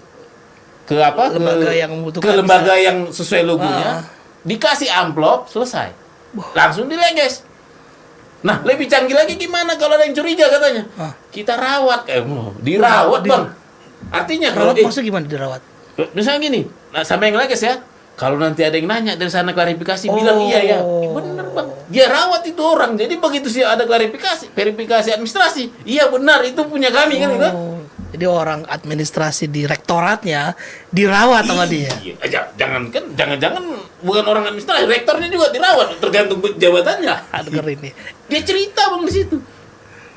lembaga yang membutuhkan, ke lembaga yang sesuai logonya, dikasih amplop, selesai, langsung dileges. Nah, lebih canggih lagi gimana kalau ada yang curiga katanya? Kita rawat, dirawat Bang. Artinya kalau maksudnya gimana dirawat? Misalnya gini, nah sampai yang leges ya. Kalau nanti ada yang nanya dari sana klarifikasi, bilang iya ya. Bener Bang. Dia rawat itu orang. Jadi begitu sih ada verifikasi administrasi. Iya benar, itu punya kami kan gitu. Jadi orang administrasi di rektoratnya dirawat sama dia. Jangan bukan orang administrasi, rektornya juga dirawat, tergantung jabatannya. Dengar ini. Dia cerita Bang di situ.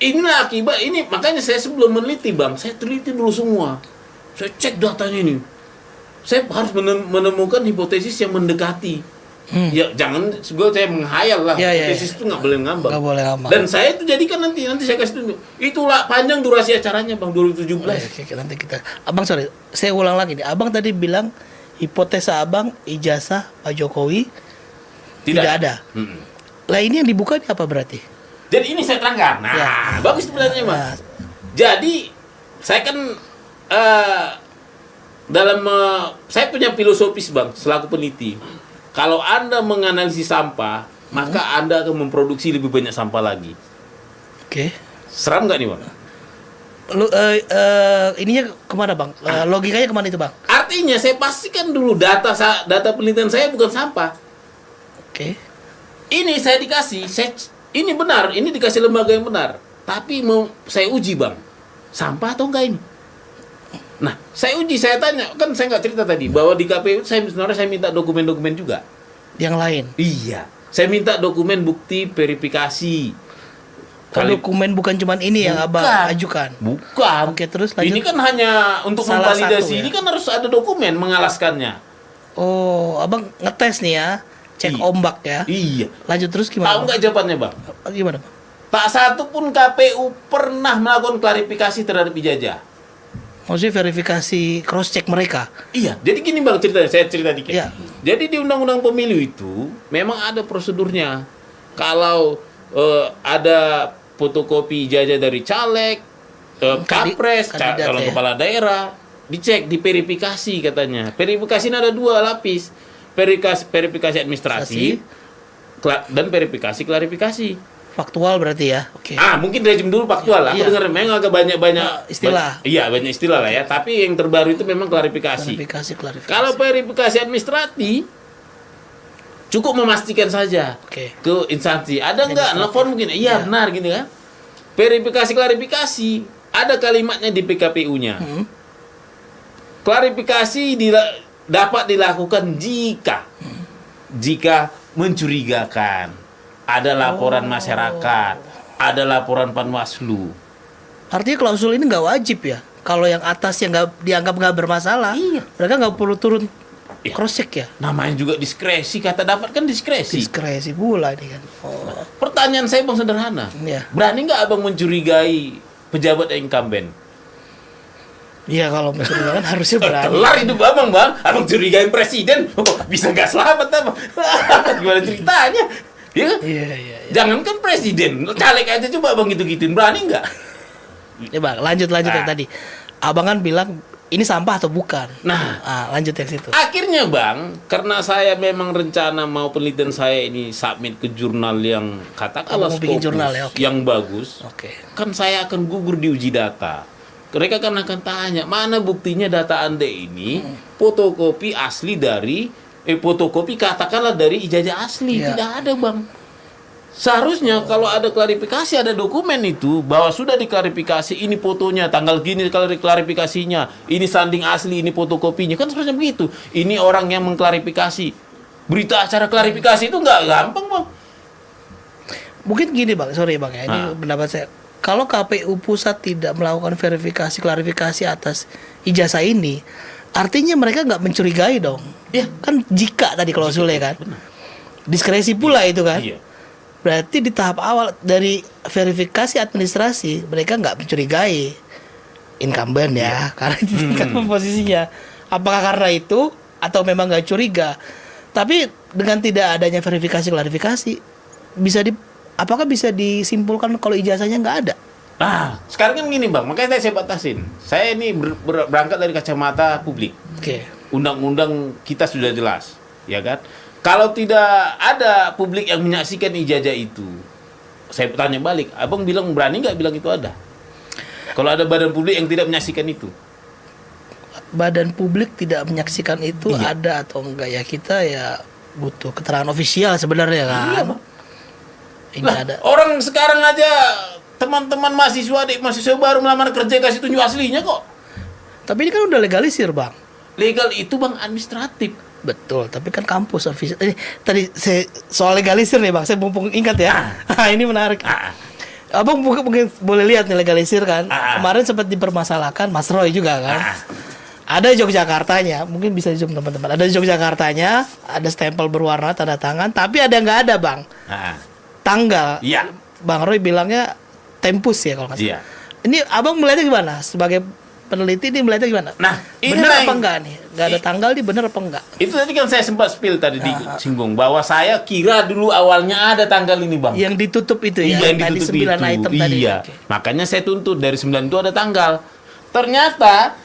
Inilah akibat ini, makanya saya sebelum meneliti Bang, saya teliti dulu semua. Saya cek datanya ini. Saya harus menemukan hipotesis yang mendekati. Ya jangan saya menghayal lah. Hipotesis itu nggak boleh ngambang. Dan saya itu jadikan nanti saya kasih tunjuk. Itulah panjang durasi acaranya Bang 2017. Oke, nanti kita. Abang sorry, saya ulang lagi nih. Abang tadi bilang hipotesa Abang ijazah Pak Jokowi tidak ada. Lah ini yang dibuka ini apa berarti? Jadi ini saya terangkan. Nah, bagus sebenarnya Mas. Jadi saya kan saya punya filosofis Bang selaku peneliti. Kalau Anda menganalisis sampah, maka Anda akan memproduksi lebih banyak sampah lagi. Oke. Seram nggak nih Bang? Ininya kemana Bang? Logikanya kemana itu Bang? Artinya saya pastikan dulu data penelitian saya bukan sampah. Oke. Ini saya dikasih, ini benar, ini dikasih lembaga yang benar. Tapi mau saya uji Bang, sampah atau enggak ini? Nah, saya uji, saya tanya, kan saya nggak cerita tadi bahwa di KPU sebenarnya saya minta dokumen-dokumen juga. Yang lain? Iya, saya minta dokumen bukti verifikasi. Dokumen bukan cuma ini yang Abang ajukan? Bukan. Oke, terus lanjut. Ini kan hanya untuk memvalidasi, ini kan harus ada dokumen mengalaskannya. Oh, Abang ngetes nih ya, cek ombak ya? Iya. Lanjut terus gimana? Tahu nggak jawabannya Bang? Gimana Bang? Tak satu pun KPU pernah melakukan klarifikasi terhadap ijazah. Maksudnya verifikasi cross check mereka? Iya, jadi gini Bang ceritanya, saya cerita dikit. Iya. Jadi di Undang-Undang Pemilu itu memang ada prosedurnya. Kalau ada fotokopi ijazah dari caleg, capres, calon kepala daerah, dicek, diverifikasi katanya. Verifikasi ini ada 2 lapis. Verifikasi administrasi dan verifikasi klarifikasi. Faktual berarti ya. Oke. Mungkin rejim dulu faktual. Aku dengar memang agak banyak istilah. Banyak istilah lah ya. Tapi yang terbaru itu memang klarifikasi. Klarifikasi. Kalau verifikasi administratif cukup memastikan saja ke instansi. Ada enggak nelfon mungkin? Iya, benar gini kan. Verifikasi klarifikasi ada kalimatnya di PKPU-nya. Klarifikasi dapat dilakukan jika mencurigakan. Ada laporan masyarakat, ada laporan Panwaslu. Artinya klausul ini nggak wajib ya? Kalau yang atas yang nggak dianggap nggak bermasalah, mereka nggak perlu turun cross check ya? Namanya juga diskresi, kata dapat kan diskresi. Diskresi pula ini kan. Pertanyaan saya Bang sederhana. Berani nggak Abang mencurigai pejabat incumbent? Iya, kalau mencurigakan harusnya berani. Kelar hidup abang, abang curigain presiden, bisa nggak selamat abang? Gimana ceritanya? Ya kan? Iya. Jangankan presiden, caleg aja coba abang gitu-gituin, berani nggak? Ya bang, lanjut yang tadi. Abang kan bilang ini sampah atau bukan? Nah, lanjut yang situ. Akhirnya bang, karena saya memang rencana mau penelitian saya ini submit ke jurnal yang katakanlah bikin jurnal ya, yang bagus. Kan saya akan gugur di uji data. Mereka kan akan tanya, mana buktinya data Anda ini fotokopi asli dari fotokopi katakanlah dari ijazah asli. Tidak ada bang. Seharusnya kalau ada klarifikasi, ada dokumen itu bahwa sudah diklarifikasi, ini fotonya tanggal gini kalau diklarifikasinya, ini sanding asli, ini fotokopinya, kan seharusnya begitu. Ini orang yang mengklarifikasi. Berita acara klarifikasi itu nggak gampang bang. Mungkin gini bang, sorry bang ya, ini pendapat saya. Kalau KPU pusat tidak melakukan verifikasi klarifikasi atas ijazah ini, artinya mereka nggak mencurigai dong. Ya kan jika tadi klausulnya kan, diskresi pula itu kan. Iya. Berarti di tahap awal dari verifikasi administrasi mereka nggak mencurigai incumbent ya, karena itu kan posisinya. Apakah karena itu atau memang nggak curiga? Tapi dengan tidak adanya verifikasi klarifikasi, apakah bisa disimpulkan kalau ijazahnya nggak ada? Sekarang kan gini bang, makanya saya batasin. Saya ini berangkat dari kacamata publik. Undang-undang kita sudah jelas, ya kan? Kalau tidak ada publik yang menyaksikan ijazah itu, saya tanya balik, abang bilang berani nggak bilang itu ada? Kalau ada badan publik yang tidak menyaksikan itu? Badan publik tidak menyaksikan itu ada atau enggak ya, kita ya butuh keterangan ofisial sebenarnya kan? Iya bang. Ada. Orang sekarang aja teman-teman mahasiswa baru melamar kerja kasih tunjuk aslinya kok. Tapi ini kan udah legalisir bang. Legal itu bang administratif. Betul, tapi kan kampus official. Tadi saya soal legalisir nih bang, saya mumpung ingat ya. Ini menarik. Abang mungkin boleh lihat nih legalisir kan. Kemarin sempat dipermasalahkan Mas Roy juga kan. Ada Yogyakartanya, mungkin bisa zoom teman-teman. Ada Yogyakartanya, ada stempel berwarna tanda tangan, tapi ada nggak ada bang. Tanggal. Iya. Bang Roy bilangnya tempus ya kalau nggak salah. Iya. Ini abang melihatnya gimana? Sebagai peneliti ini melihatnya gimana? Nah, benar apa enggak nih? Nggak ada tanggal nih, benar apa enggak? Itu tadi kan saya sempat spill tadi disinggung bahwa saya kira dulu awalnya ada tanggal ini bang. Yang ditutup itu ya? Yang tadi 9 item tadi. Iya. Makanya saya tuntut dari 9 itu ada tanggal. Ternyata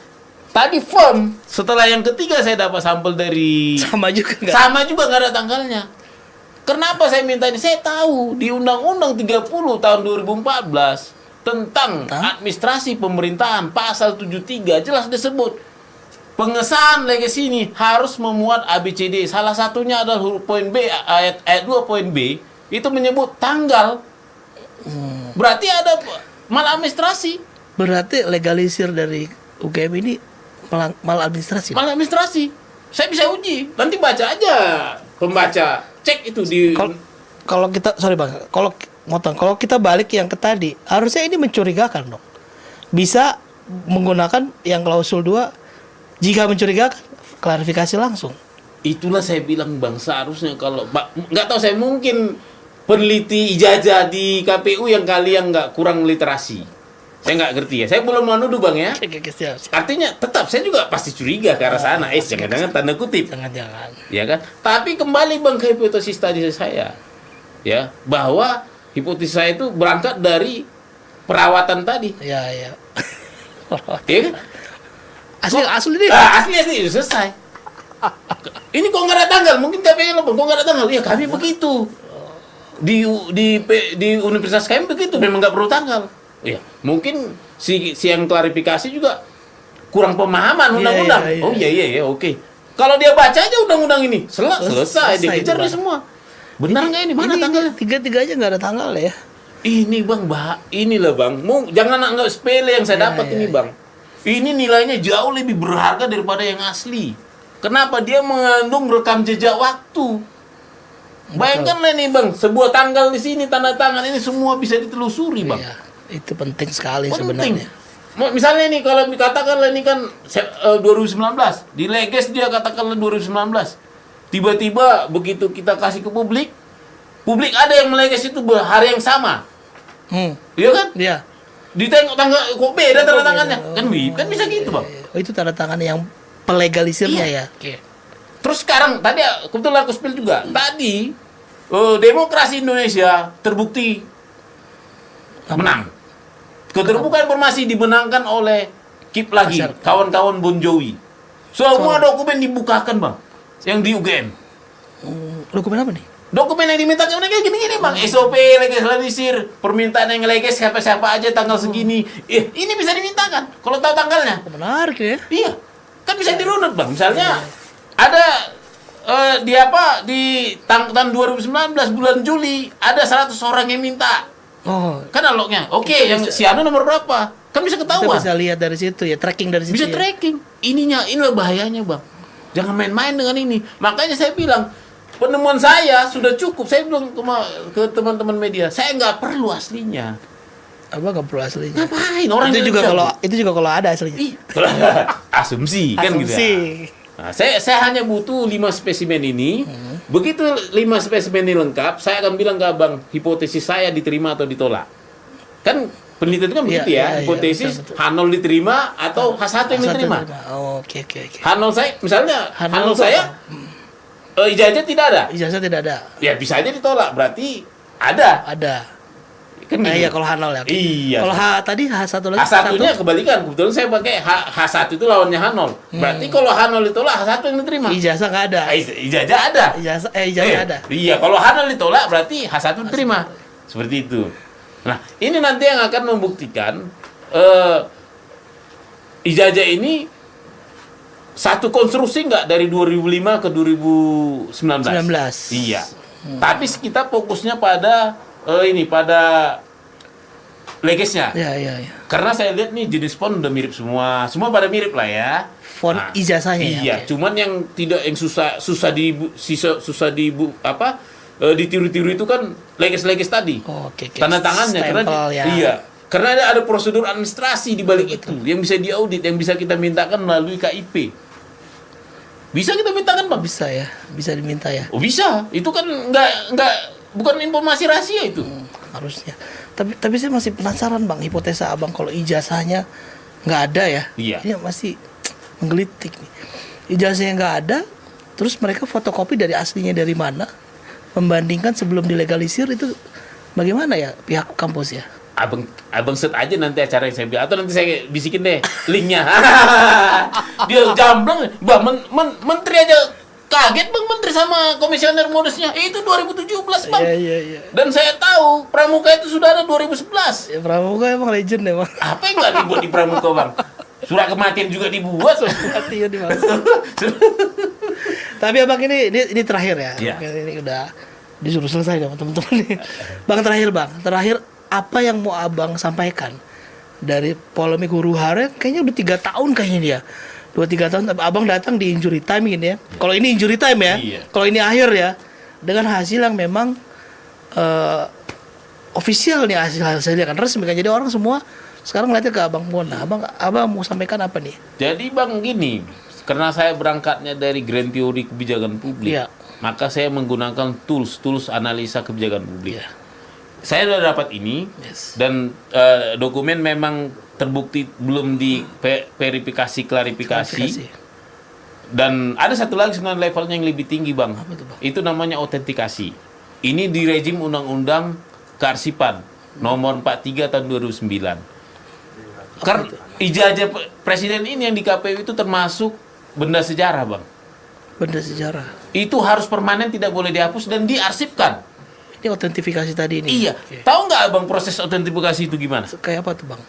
tadi form setelah yang ketiga saya dapat sampel dari sama juga nggak ada tanggalnya. Kenapa saya minta ini? Saya tahu di Undang-Undang 30 tahun 2014 tentang administrasi pemerintahan pasal 73 jelas disebut pengesahan legasi ini harus memuat ABCD. Salah satunya adalah huruf poin B, ayat 2 poin B itu menyebut tanggal. Berarti ada maladministrasi. Berarti legalisir dari UGM ini maladministrasi. Maladministrasi. Saya bisa uji. Nanti baca aja pembaca. Cek itu di kalau kita kalau kita balik yang ke tadi, harusnya ini mencurigakan dong. Bisa menggunakan yang klausul 2 jika mencurigakan klarifikasi langsung. Itulah saya bilang bang, seharusnya kalau nggak tahu, saya mungkin peneliti ijazah di KPU yang kalian nggak kurang literasi. Saya nggak ngerti ya. Saya belum mau nuduh bang ya. Siap. Artinya tetap saya juga pasti curiga ke arah sana. Jangan-jangan tanda kutip. Jangan-jangan. Ya kan. Tapi kembali bang ke hipotesis tadi saya, ya bahwa hipotesis saya itu berangkat dari perawatan tadi. Iya. Ya kan? Asli deh. Asli selesai. Ini kok nggak ada tanggal? Mungkin KPU kok nggak ada tanggal? Ya kami begitu. Di universitas kami begitu. Memang nggak perlu tanggal. Ya, mungkin si yang klarifikasi juga kurang pemahaman undang-undang. Iya. Oh iya, oke. Kalau dia baca aja undang-undang ini, selesai dikejar dia semua. Benar nggak ini? Mana tanggalnya? Tiga-tiganya nggak ada tanggal ya. Ini bang, inilah bang. Jangan anggap sepele yang saya dapat ini bang. Ini nilainya jauh lebih berharga daripada yang asli. Kenapa? Dia mengandung rekam jejak waktu. Bayangkanlah nih bang, sebuah tanggal di sini, tanda tangan ini semua bisa ditelusuri bang. Iya. Itu penting sekali sebenarnya. Misalnya nih kalau katakanlah ini kan 2019, di leges dia katakanlah 2019. Tiba-tiba begitu kita kasih ke publik ada yang meleges itu hari yang sama. Iya kan? Iya. Ditengok tanggal kok beda tanda tangannya. Kan bisa gitu, Bang. Oh, itu tanda tangan yang pelegalisirnya ya. Oke. Terus sekarang tadi kebetulan aku spill juga. Tadi demokrasi Indonesia terbukti menang. Keterbukaan informasi dimenangkan oleh KIP lagi, kawan-kawan Bon Jovi. Semua dokumen dibukakan, Bang. Yang di UGM. Dokumen apa nih? Dokumen yang dimintakan mereka gini-gini, Bang. SOP, legislatif, permintaan yang legis siapa-siapa aja tanggal segini. Ini bisa dimintakan kalau tahu tanggalnya. Menarik ya. Iya. Kan bisa dirunut, Bang. Misalnya ada di tahun 2019 bulan Juli ada 100 orang yang minta. Oh, kan analognya. Oke, yang si Anu nomor berapa? Kan bisa ketahuan. Kita bisa lihat dari situ ya, tracking dari situ. Bisa tracking. Inilah bahayanya, Bang. Jangan main-main dengan ini. Makanya saya bilang, penemuan saya sudah cukup. Saya bilang ke teman-teman media, saya nggak perlu aslinya. Apa nggak perlu aslinya? Ngapain? Orang itu juga kalau ada aslinya. Asumsi kan gitu ya. Nah, saya hanya butuh 5 spesimen ini. Begitu 5 spesimen ini lengkap, saya akan bilang ke Abang, hipotesis saya diterima atau ditolak. Kan penelitian itu kan begitu ya. Hipotesis betul. H0 diterima atau H1 yang diterima. Oh, oke. H0 saya, misalnya H0 saya ijazah tidak ada. Ijazah tidak ada. Ya bisa aja ditolak, berarti ada. Kan gitu. Iya kalau H0 ya. Iya. Kalau tadi H1 lagi. H1-nya kebalikan. Kebetulan saya pakai H1 itu lawannya H0. Berarti kalau H0 ditolak, H1 yang diterima. Ijazah nggak ada. Ijazah ada. Ijazah ada. Iya, kalau H0 ditolak berarti H1 diterima. Seperti itu. Nah, ini nanti yang akan membuktikan ijazah ini satu konstruksi nggak dari 2005 ke 2019. Iya. Tapi kita fokusnya pada pada legesnya. Iya. Karena saya lihat nih jenis font udah mirip semua pada mirip lah ya. Font ijazahnya. Iya, cuman yang susah ditiru-tiru itu kan leges tadi. Oke. Tanda tangannya karena iya. Karena ada prosedur administrasi di balik itu yang bisa diaudit, yang bisa kita mintakan melalui KIP. Bisa kita mintakan, Bang? Bisa ya, bisa diminta ya. Oh, bisa. Itu kan bukan informasi rahasia itu. Harusnya. Tapi saya masih penasaran, Bang, hipotesa Abang kalau ijazahnya nggak ada ya. Iya. Ini masih menggelitik nih. Ijazahnya nggak ada, terus mereka fotokopi dari aslinya dari mana? Membandingkan sebelum dilegalisir itu bagaimana ya pihak kampus ya? Abang set aja nanti acara yang saya bilang, atau nanti saya bisikin deh linknya. Dia jamblang, Bang, menteri aja kaget, Bang, menteri sama komisioner modusnya. Itu 2017, Bang. Iya. Dan saya tahu Pramuka itu sudah ada 2011. Ya, Pramuka emang legend ya, Bang. Apa yang nggak dibuat di Pramuka, Bang? Surat kematian juga dibuat. Kematian dimasuk. Tapi Abang ini terakhir ya. Iya. Ini udah disuruh selesai dong teman-teman nih. Bang, terakhir apa yang mau Abang sampaikan dari polemik huru hara? Kayaknya udah 3 tahun kayaknya dia. 2-3 tahun Abang datang di injury time ini ya. Kalau ini injury time ya. Iya. Kalau ini akhir ya. Dengan hasil yang memang official nih hasilnya kan resmi kan. Jadi orang semua sekarang ngeliatnya ke Abang Mona. Abang mau sampaikan apa nih? Jadi, Bang, gini, karena saya berangkatnya dari grand teori kebijakan publik, maka saya menggunakan tools analisa kebijakan publik. Saya sudah dapat ini, dan dokumen memang terbukti belum di verifikasi klarifikasi. Dan ada satu lagi sebenarnya levelnya yang lebih tinggi, Bang. Itu namanya autentikasi. Ini di rejim Undang-Undang Kearsipan nomor 43 tahun 2009. Karena ijazah presiden ini yang di KPU itu termasuk benda sejarah, Bang. Benda sejarah. Itu harus permanen, tidak boleh dihapus dan diarsipkan. Ini autentifikasi tadi ini. Iya. Tahu nggak, Bang, proses autentifikasi itu gimana? Kayak apa tuh, Bang?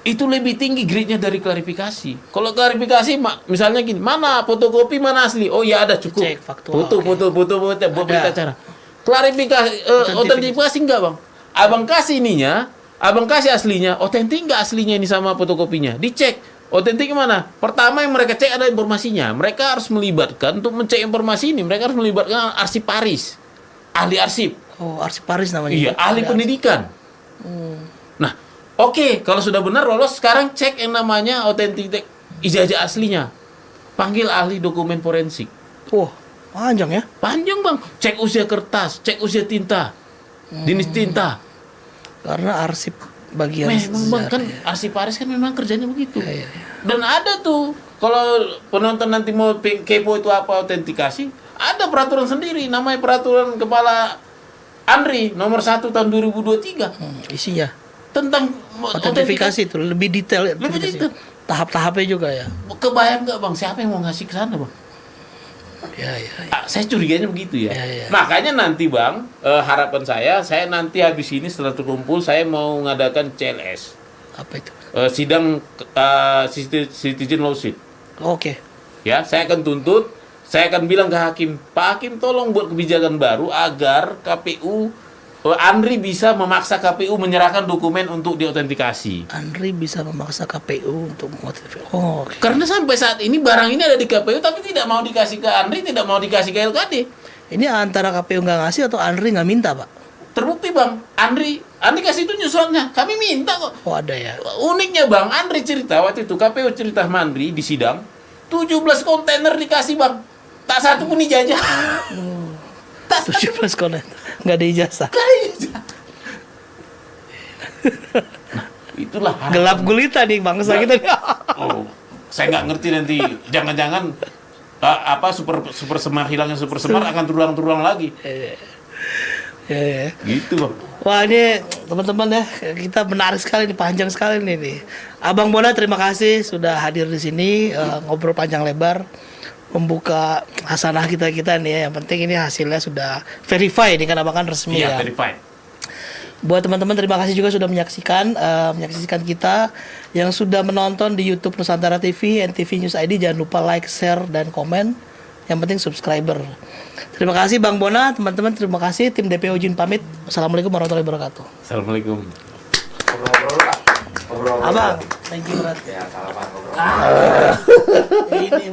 Itu lebih tinggi grade-nya dari klarifikasi. Kalau klarifikasi, misalnya gini, mana fotokopi, mana asli? Oh ya ada, cukup. Cek faktual. Foto, buat berita acara. Klarifikasi, autentifikasi enggak, Bang? Abang kasih ininya, Abang kasih aslinya, otentik nggak aslinya ini sama fotokopinya? Dicek. Otentik mana? Pertama yang mereka cek ada informasinya. Mereka harus melibatkan, untuk mencek informasi ini, mereka harus melibatkan arsiparis. Ahli arsip. Oh, arsiparis namanya. Iya, ahli pendidikan. Nah, oke, kalau sudah benar lolos, sekarang cek yang namanya otentik ijazah aslinya. Panggil ahli dokumen forensik. Wah, panjang ya? Panjang, Bang. Cek usia kertas, cek usia tinta, jenis tinta. Karena arsip bagian memang kan arsiparis kan memang kerjanya begitu. Dan ada tuh kalau penonton nanti mau kepo itu apa autentikasi, ada peraturan sendiri namanya peraturan kepala Andri nomor 1 tahun 2023. Isinya Tentang autentifikasi itu lebih detail. Lebih detail. Tahap-tahapnya juga ya. Kebayang nggak Bang, siapa yang mau ngasih ke sana Bang? Ya. Saya curiganya begitu ya. Makanya nanti Bang, harapan saya nanti habis ini setelah terkumpul saya mau mengadakan CLS. Apa itu? Sidang citizen lawsuit. Oke. Ya, saya akan tuntut, saya akan bilang ke hakim, Pak Hakim tolong buat kebijakan baru agar KPU Andri bisa memaksa KPU menyerahkan dokumen untuk diautentikasi. Andri bisa memaksa KPU untuk mengotentikasi. Okay. Karena sampai saat ini barang ini ada di KPU tapi tidak mau dikasih ke Andri, tidak mau dikasih ke LKD. Ini antara KPU nggak ngasih atau Andri nggak minta, Pak? Terbukti Bang, Andri kasih tunjuk suratnya, kami minta kok. Oh ada ya. Uniknya Bang, Andri cerita waktu itu KPU cerita sama Andri di sidang, 17 kontainer dikasih Bang, tak satu pun dijajah. 17 kontainer, nggak ada ijazah. Nah, itulah harapan. Gelap gulita nih bangsa kita. Saya nggak ngerti nanti, jangan-jangan super semar hilangnya super semar akan terulang lagi. Ya. Gitu Bang. Wah ini teman-teman ya, kita menarik sekali nih, panjang sekali nih. Abang Bona terima kasih sudah hadir di sini, ngobrol panjang lebar, membuka hasanah kita nih ya. Yang penting ini hasilnya sudah verify, ini kan abang kan resmi ya. Verify. Buat teman-teman terima kasih juga sudah menyaksikan kita yang sudah menonton di YouTube Nusantara TV, NTV News ID. Jangan lupa like, share, dan komen. Yang penting subscriber. Terima kasih Bang Bona, teman-teman terima kasih. Tim DPO izin pamit. Assalamualaikum warahmatullahi wabarakatuh. Assalamualaikum. Abang, thank you berat. Ya, salaman ngobrol. Ini